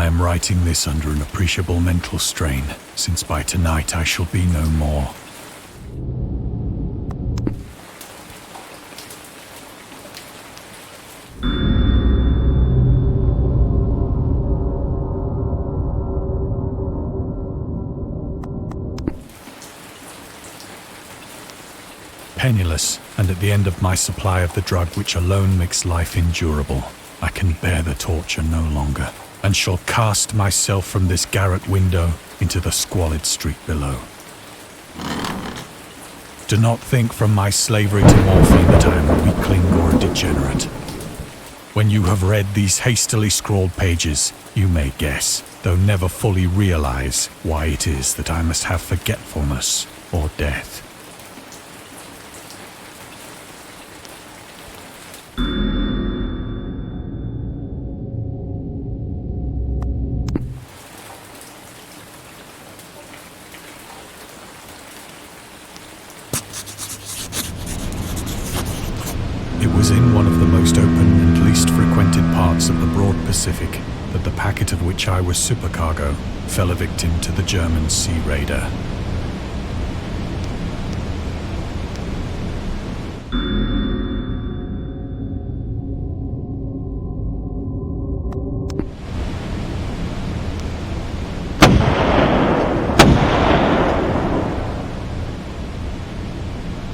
I am writing this under an appreciable mental strain, since by tonight I shall be no more. Penniless, and at the end of my supply of the drug which alone makes life endurable, I can bear the torture no longer, and shall cast myself from this garret window into the squalid street below. Do not think from my slavery to morphine that I am a weakling or a degenerate. When you have read these hastily scrawled pages, you may guess, though never fully realize, why it is that I must have forgetfulness or death. It was in one of the most open and least frequented parts of the broad Pacific that the packet of which I was supercargo fell a victim to the German sea raider.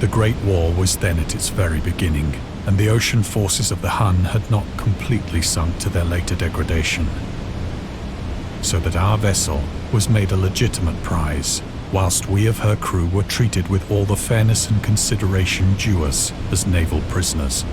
The Great War was then at its very beginning, and the ocean forces of the Hun had not completely sunk to their later degradation. So that our vessel was made a legitimate prize, whilst we of her crew were treated with all the fairness and consideration due us as naval prisoners.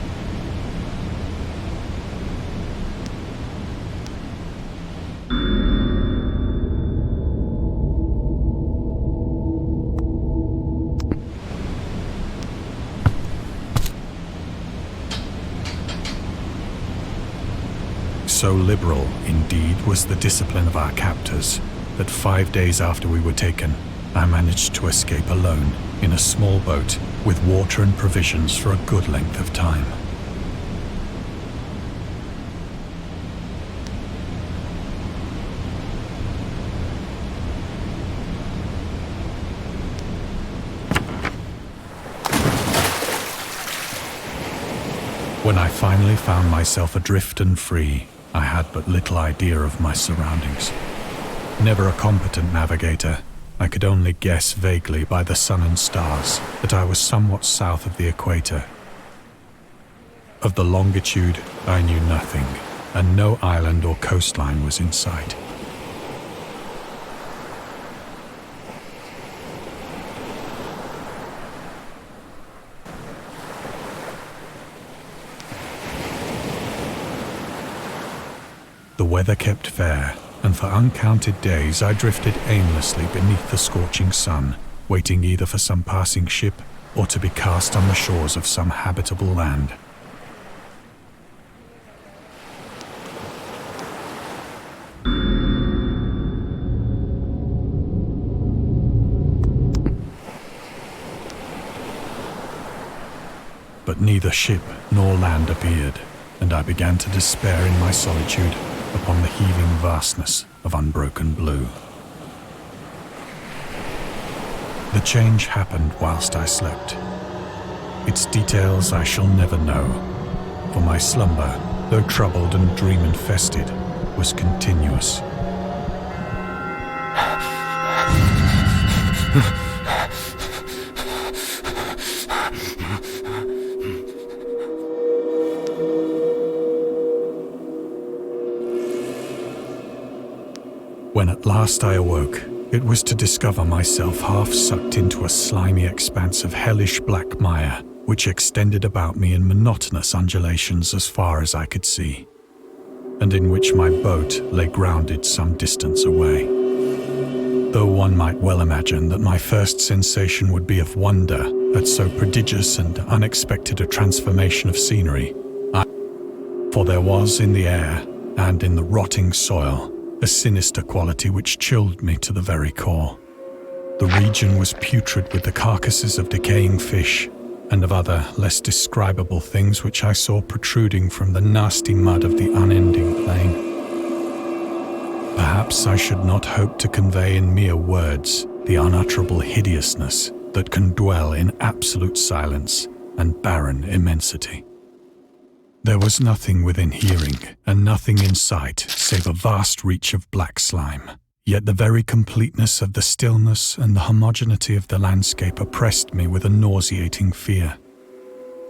So liberal, indeed, was the discipline of our captors, that 5 days after we were taken, I managed to escape alone in a small boat with water and provisions for a good length of time. When I finally found myself adrift and free, I had but little idea of my surroundings. Never a competent navigator, I could only guess vaguely by the sun and stars that I was somewhat south of the equator. Of the longitude, I knew nothing, and no island or coastline was in sight. The weather kept fair, and for uncounted days I drifted aimlessly beneath the scorching sun, waiting either for some passing ship or to be cast on the shores of some habitable land. But neither ship nor land appeared, and I began to despair in my solitude upon the heaving vastness of unbroken blue. The change happened whilst I slept. Its details I shall never know, for my slumber, though troubled and dream-infested, was continuous. When at last I awoke, it was to discover myself half sucked into a slimy expanse of hellish black mire, which extended about me in monotonous undulations as far as I could see, and in which my boat lay grounded some distance away. Though one might well imagine that my first sensation would be of wonder at so prodigious and unexpected a transformation of scenery, for there was in the air and in the rotting soil a sinister quality which chilled me to the very core. The region was putrid with the carcasses of decaying fish and of other less describable things which I saw protruding from the nasty mud of the unending plain. Perhaps I should not hope to convey in mere words the unutterable hideousness that can dwell in absolute silence and barren immensity. There was nothing within hearing and nothing in sight save a vast reach of black slime. Yet the very completeness of the stillness and the homogeneity of the landscape oppressed me with a nauseating fear.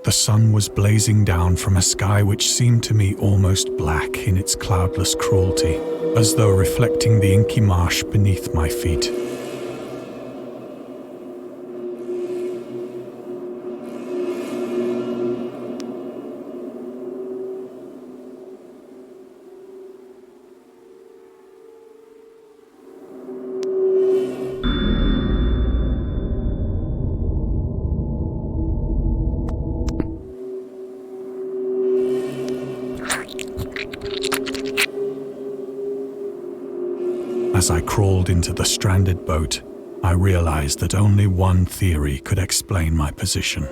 The sun was blazing down from a sky which seemed to me almost black in its cloudless cruelty, as though reflecting the inky marsh beneath my feet. As I crawled into the stranded boat, I realized that only one theory could explain my position.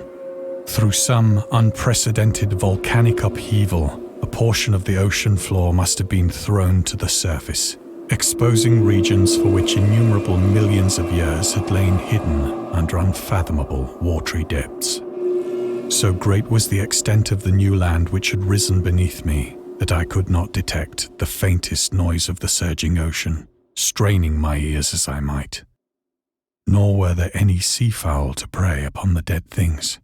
Through some unprecedented volcanic upheaval, a portion of the ocean floor must have been thrown to the surface, exposing regions for which innumerable millions of years had lain hidden under unfathomable watery depths. So great was the extent of the new land which had risen beneath me that I could not detect the faintest noise of the surging ocean, straining my ears as I might. Nor were there any seafowl to prey upon the dead things.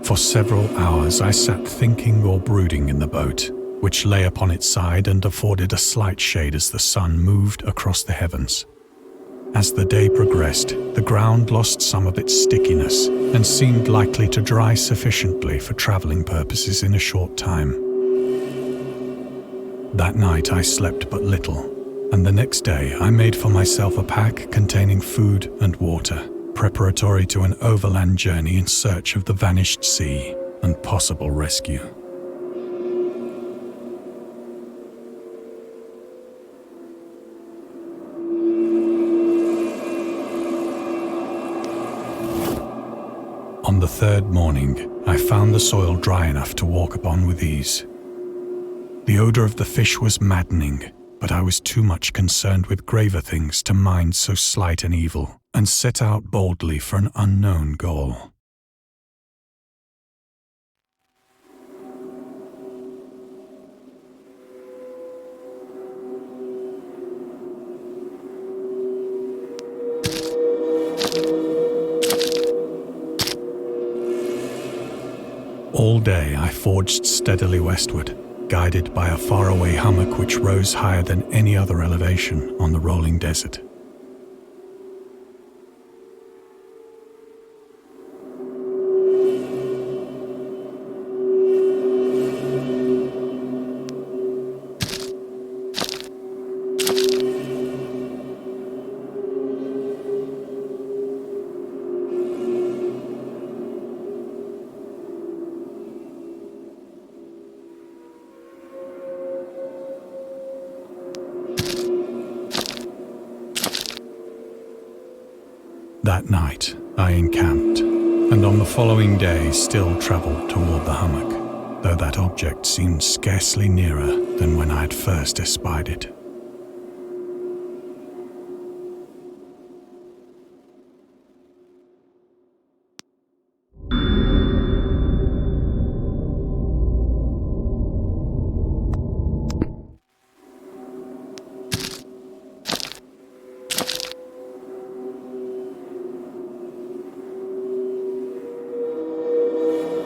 For several hours I sat thinking or brooding in the boat, which lay upon its side and afforded a slight shade as the sun moved across the heavens. As the day progressed, the ground lost some of its stickiness and seemed likely to dry sufficiently for traveling purposes in a short time. That night I slept but little, and the next day I made for myself a pack containing food and water, preparatory to an overland journey in search of the vanished sea and possible rescue. On the third morning, I found the soil dry enough to walk upon with ease. The odor of the fish was maddening, but I was too much concerned with graver things to mind so slight an evil, and set out boldly for an unknown goal. All day I forged steadily westward, guided by a faraway hummock which rose higher than any other elevation on the rolling desert. That night, I encamped, and on the following day still travelled toward the hummock, though that object seemed scarcely nearer than when I had first espied it.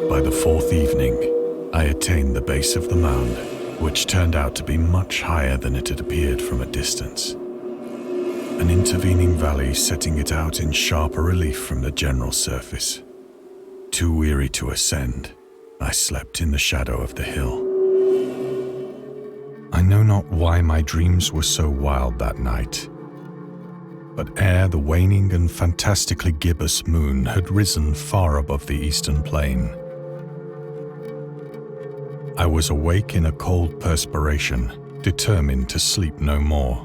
By the fourth evening, I attained the base of the mound, which turned out to be much higher than it had appeared from a distance. An intervening valley setting it out in sharper relief from the general surface. Too weary to ascend, I slept in the shadow of the hill. I know not why my dreams were so wild that night, but ere the waning and fantastically gibbous moon had risen far above the eastern plain, I was awake in a cold perspiration, determined to sleep no more.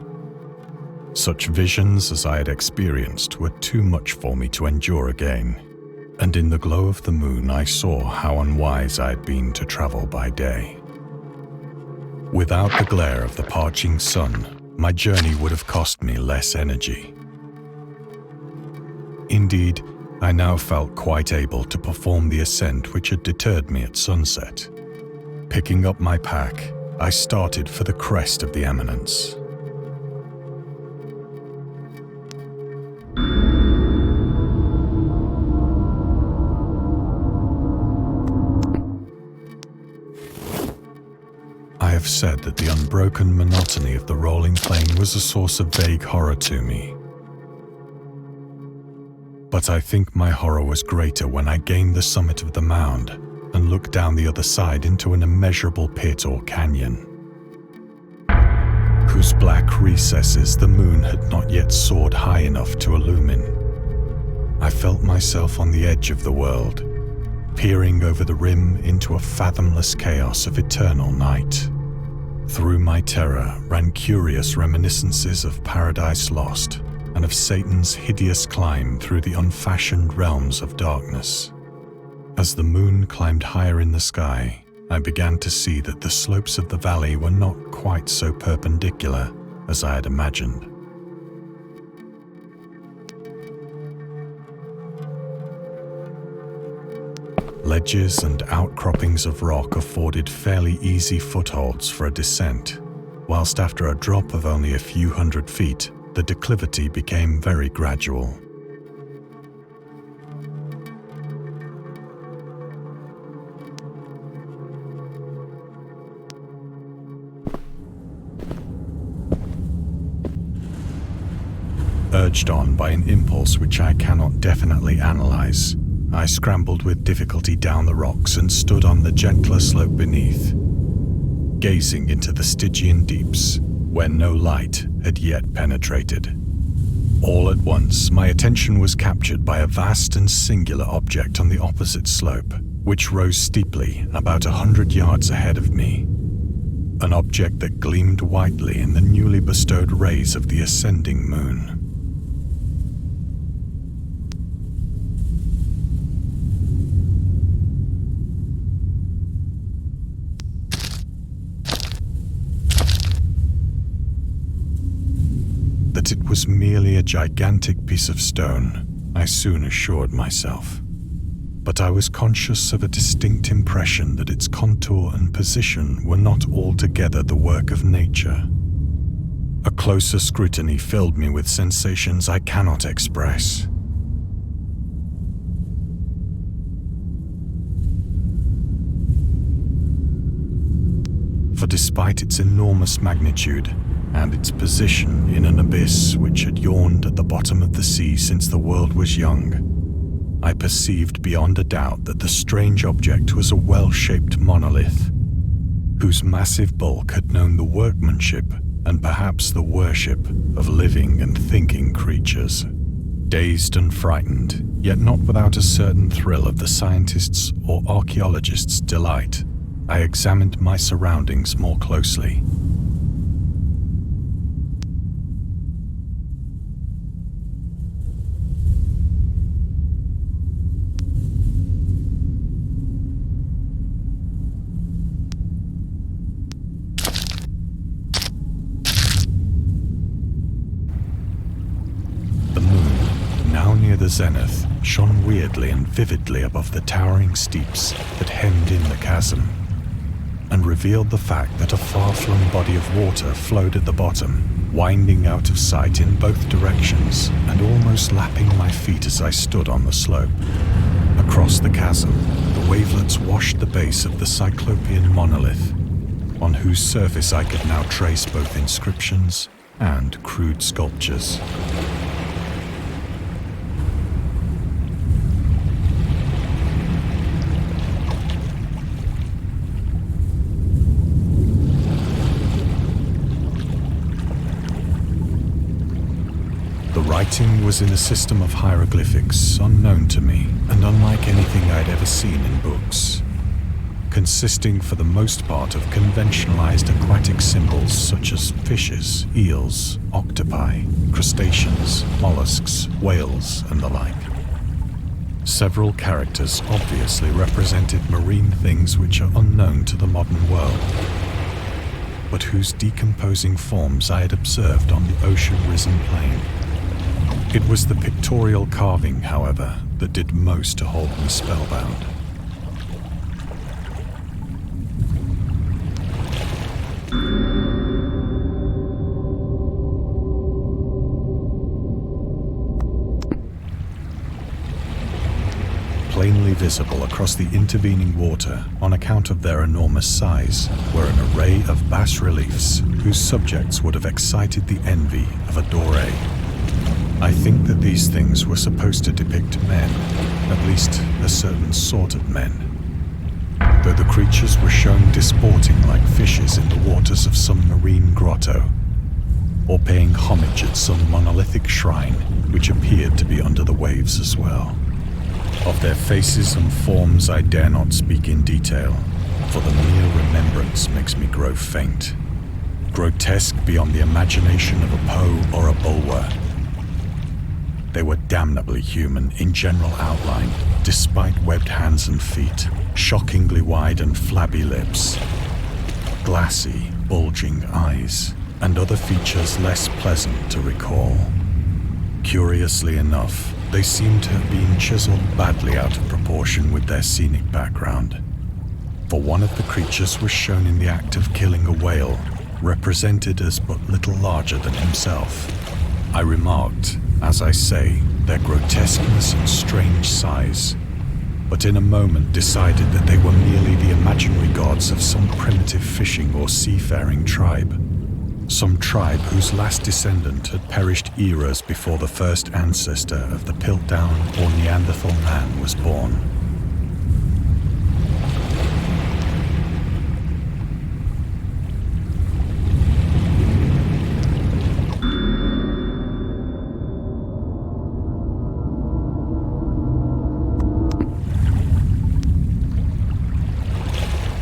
Such visions as I had experienced were too much for me to endure again, and in the glow of the moon I saw how unwise I had been to travel by day. Without the glare of the parching sun, my journey would have cost me less energy. Indeed, I now felt quite able to perform the ascent which had deterred me at sunset. Picking up my pack, I started for the crest of the eminence. I have said that the unbroken monotony of the rolling plain was a source of vague horror to me. But I think my horror was greater when I gained the summit of the mound and looked down the other side into an immeasurable pit or canyon, whose black recesses the moon had not yet soared high enough to illumine. I felt myself on the edge of the world, peering over the rim into a fathomless chaos of eternal night. Through my terror ran curious reminiscences of Paradise Lost and of Satan's hideous climb through the unfashioned realms of darkness. As the moon climbed higher in the sky, I began to see that the slopes of the valley were not quite so perpendicular as I had imagined. Ledges and outcroppings of rock afforded fairly easy footholds for a descent, whilst after a drop of only a few hundred feet, the declivity became very gradual. Urged on by an impulse which I cannot definitely analyze, I scrambled with difficulty down the rocks and stood on the gentler slope beneath, gazing into the Stygian deeps where no light had yet penetrated. All at once, my attention was captured by a vast and singular object on the opposite slope, which rose steeply about 100 yards ahead of me. An object that gleamed whitely in the newly bestowed rays of the ascending moon. That it was merely a gigantic piece of stone, I soon assured myself. But I was conscious of a distinct impression that its contour and position were not altogether the work of nature. A closer scrutiny filled me with sensations I cannot express. For despite its enormous magnitude, and its position in an abyss which had yawned at the bottom of the sea since the world was young, I perceived beyond a doubt that the strange object was a well-shaped monolith, whose massive bulk had known the workmanship and perhaps the worship of living and thinking creatures. Dazed and frightened, yet not without a certain thrill of the scientist's or archaeologist's delight, I examined my surroundings more closely. The zenith shone weirdly and vividly above the towering steeps that hemmed in the chasm, and revealed the fact that a far-flung body of water flowed at the bottom, winding out of sight in both directions and almost lapping my feet as I stood on the slope. Across the chasm, the wavelets washed the base of the cyclopean monolith, on whose surface I could now trace both inscriptions and crude sculptures. The writing was in a system of hieroglyphics unknown to me and unlike anything I had ever seen in books. consisting for the most part of conventionalized aquatic symbols such as fishes, eels, octopi, crustaceans, mollusks, whales, and the like. Several characters obviously represented marine things which are unknown to the modern world, but whose decomposing forms I had observed on the ocean-risen plain. It was the pictorial carving, however, that did most to hold me spellbound. Plainly visible across the intervening water on account of their enormous size were an array of bas-reliefs whose subjects would have excited the envy of a doré. I think that these things were supposed to depict men, at least a certain sort of men, though the creatures were shown disporting like fishes in the waters of some marine grotto, or paying homage at some monolithic shrine which appeared to be under the waves as well. Of their faces and forms I dare not speak in detail, for the mere remembrance makes me grow faint. Grotesque beyond the imagination of a Poe or a Bulwer. They were damnably human in general outline, despite webbed hands and feet, shockingly wide and flabby lips, glassy, bulging eyes, and other features less pleasant to recall. Curiously enough, they seem to have been chiseled badly out of proportion with their scenic background. For one of the creatures was shown in the act of killing a whale, represented as but little larger than himself. I remarked, as I say, their grotesqueness and strange size, but in a moment decided that they were merely the imaginary gods of some primitive fishing or seafaring tribe. Some tribe whose last descendant had perished eras before the first ancestor of the Piltdown or Neanderthal man was born.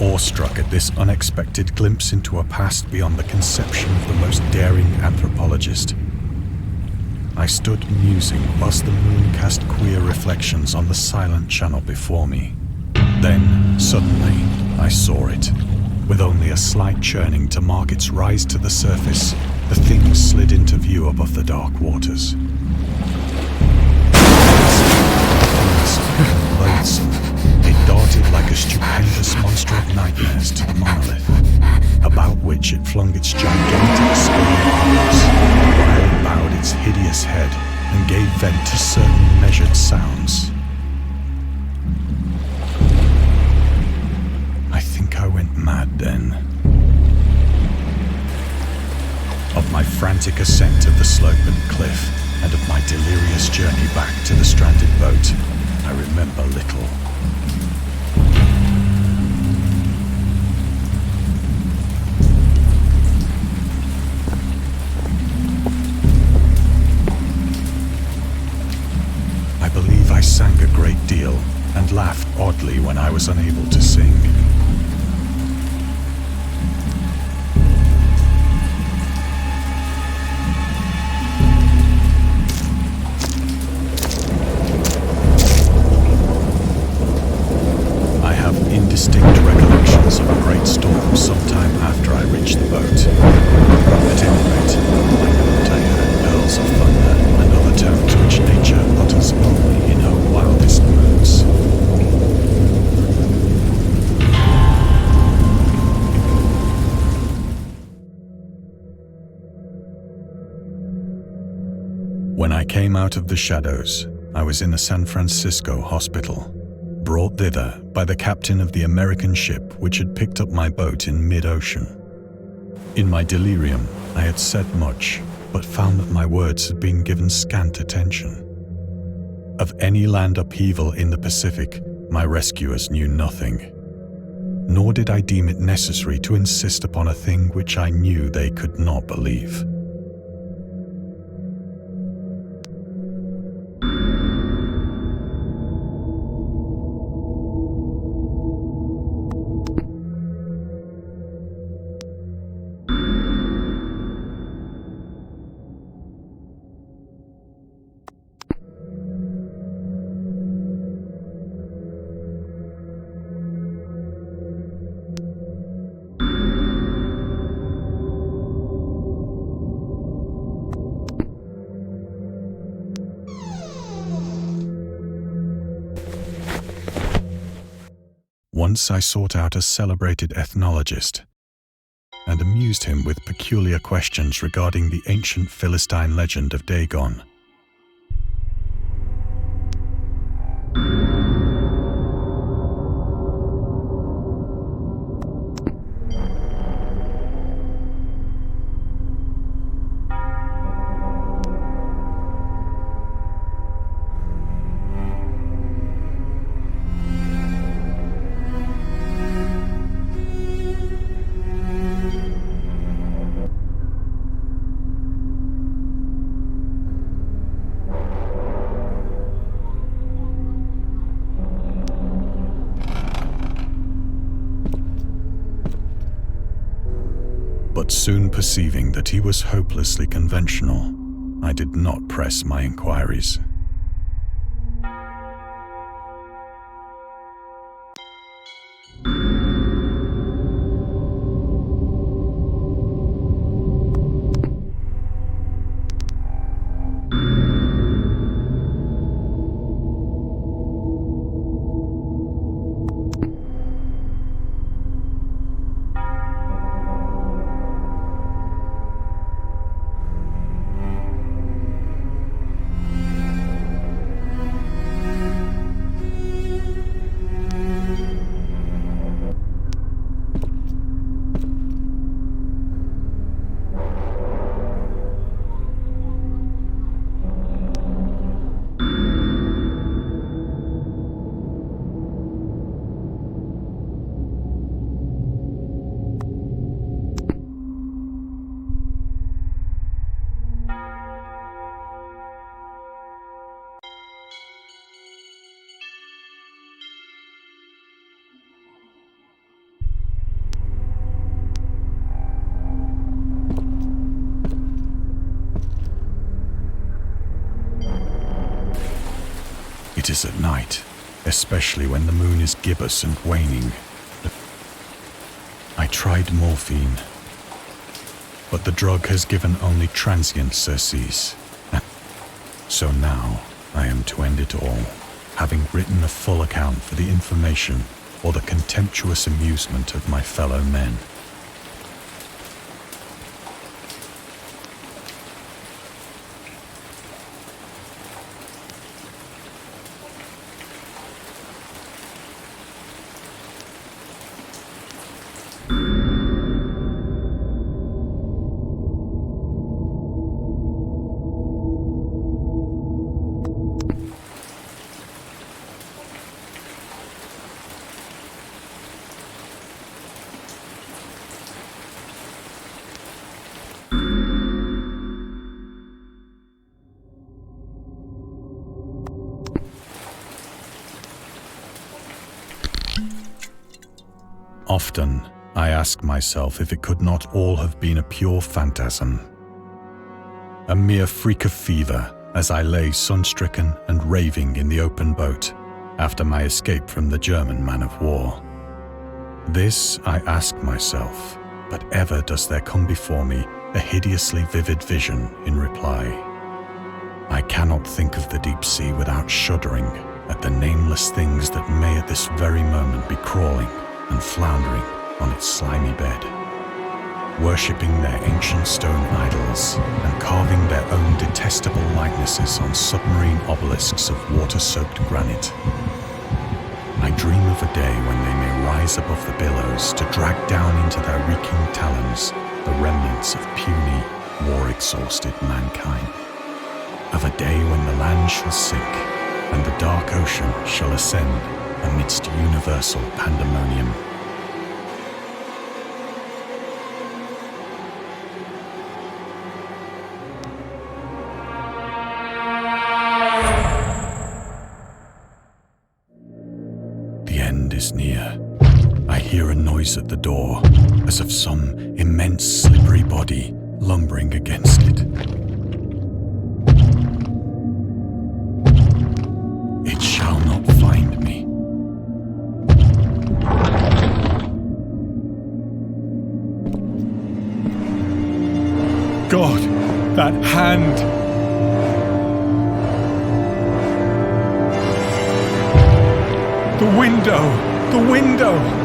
Awestruck at this unexpected glimpse into a past beyond the conception of the most daring anthropologist, I stood musing whilst the moon cast queer reflections on the silent channel before me. Then, suddenly, I saw it. With only a slight churning to mark its rise to the surface, the thing slid into view above the dark waters. Loathsome, it darted like a stupendous monster of nightmares to the monolith, about which it flung its gigantic scaly arms, while it bowed its hideous head and gave vent to certain measured sounds. I think I went mad then. Of my frantic ascent of the slope and cliff, and of my delirious journey back to the stranded boat, I remember little. I believe I sang a great deal and laughed oddly when I was unable to sing. Indistinct recollections of a great storm sometime after I reached the boat. At any rate, I know that I heard pearls of thunder and other tones which nature utters only in her wildest moods. When I came out of the shadows, I was in a San Francisco hospital, brought thither by the captain of the American ship which had picked up my boat in mid-ocean. In my delirium, I had said much, but found that my words had been given scant attention. Of any land upheaval in the Pacific, my rescuers knew nothing, nor did I deem it necessary to insist upon a thing which I knew they could not believe. Once I sought out a celebrated ethnologist and amused him with peculiar questions regarding the ancient Philistine legend of Dagon. But soon perceiving that he was hopelessly conventional, I did not press my inquiries. It is at night, especially when the moon is gibbous and waning. I tried morphine, but the drug has given only transient surcease. So now I am to end it all, having written a full account for the information or the contemptuous amusement of my fellow men. Often, I ask myself if it could not all have been a pure phantasm. A mere freak of fever as I lay sun-stricken and raving in the open boat after my escape from the German man-of-war. This I ask myself, but ever does there come before me a hideously vivid vision in reply. I cannot think of the deep sea without shuddering at the nameless things that may at this very moment be crawling and floundering on its slimy bed, worshipping their ancient stone idols and carving their own detestable likenesses on submarine obelisks of water-soaked granite. I dream of a day when they may rise above the billows to drag down into their reeking talons the remnants of puny, war-exhausted mankind. Of a day when the land shall sink and the dark ocean shall ascend amidst universal pandemonium. The end is near. I hear a noise at the door, as of some immense slippery body lumbering against it. It shall not find me. God, that hand! The window! The window!